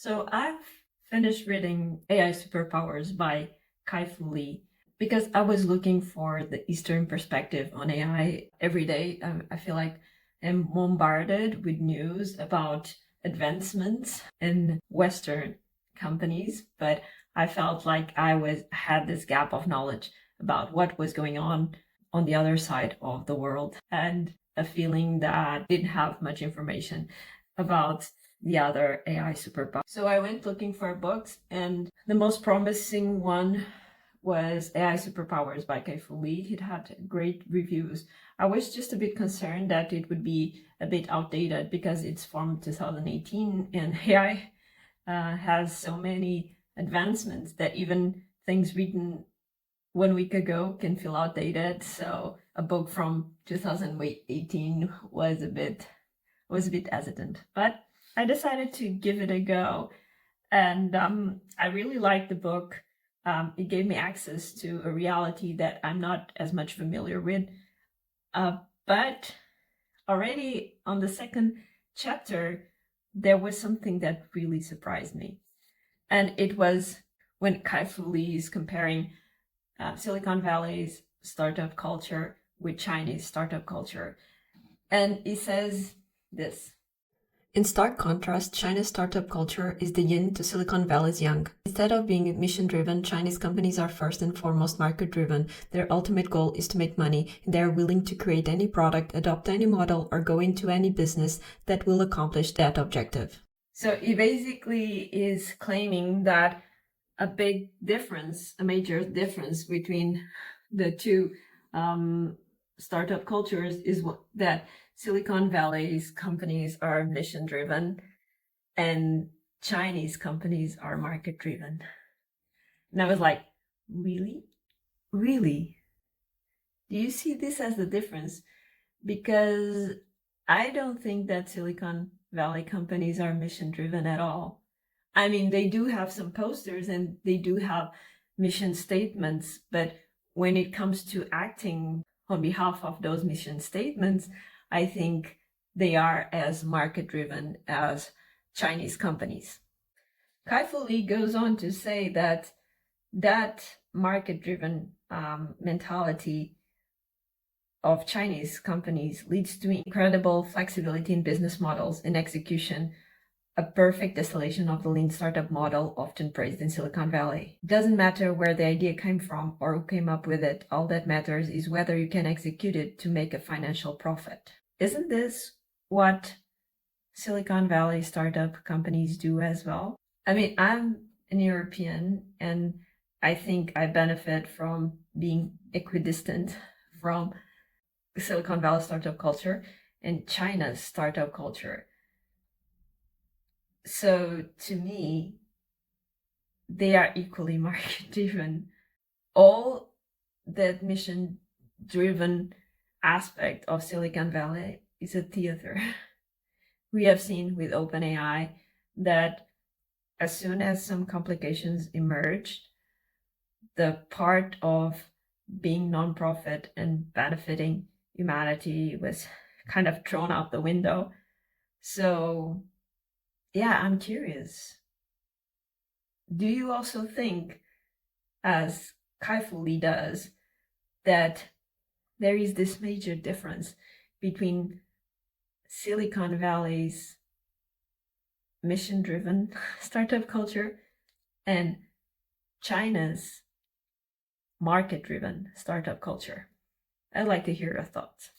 So I've finished reading AI Superpowers by Kai-Fu Lee because I was looking for the Eastern perspective on AI every day. I feel like I'm bombarded with news about advancements in Western companies, but I felt like had this gap of knowledge about what was going on the other side of the world, and a feeling that I didn't have much information about the other AI superpower. So I went looking for books, and the most promising one was AI Superpowers by Kai-Fu Lee. It had great reviews. I was just a bit concerned that it would be a bit outdated because it's from 2018 and AI has so many advancements that even things written 1 week ago can feel outdated. So a book from 2018 was a bit hesitant, but I decided to give it a go, and I really liked the book. It gave me access to a reality that I'm not as much familiar with, but already on the second chapter, there was something that really surprised me, and it was when Kai-Fu Lee is comparing Silicon Valley's startup culture with Chinese startup culture, and he says this. In stark contrast, China's startup culture is the yin to Silicon Valley's yang. Instead of being mission-driven, Chinese companies are first and foremost market-driven. Their ultimate goal is to make money, and they are willing to create any product, adopt any model, or go into any business that will accomplish that objective. So he basically is claiming that a major difference between the two startup cultures is that Silicon Valley's companies are mission driven and Chinese companies are market driven. And I was like, really? Really? Do you see this as the difference? Because I don't think that Silicon Valley companies are mission driven at all. I mean, they do have some posters and they do have mission statements, but when it comes to acting on behalf of those mission statements, I think they are as market-driven as Chinese companies. Kai-Fu Lee goes on to say that market-driven mentality of Chinese companies leads to incredible flexibility in business models and execution, a perfect distillation of the lean startup model often praised in Silicon Valley. It doesn't matter where the idea came from or who came up with it. All that matters is whether you can execute it to make a financial profit. Isn't this what Silicon Valley startup companies do as well? I mean, I'm an European and I think I benefit from being equidistant from Silicon Valley startup culture and China's startup culture. So to me, they are equally market driven. All that mission driven aspect of Silicon Valley is a theater. We have seen with OpenAI that as soon as some complications emerged, the part of being nonprofit and benefiting humanity was kind of thrown out the window. So yeah, I'm curious. Do you also think, as Kai-Fu Lee does, that there is this major difference between Silicon Valley's mission-driven startup culture and China's market-driven startup culture? I'd like to hear your thoughts.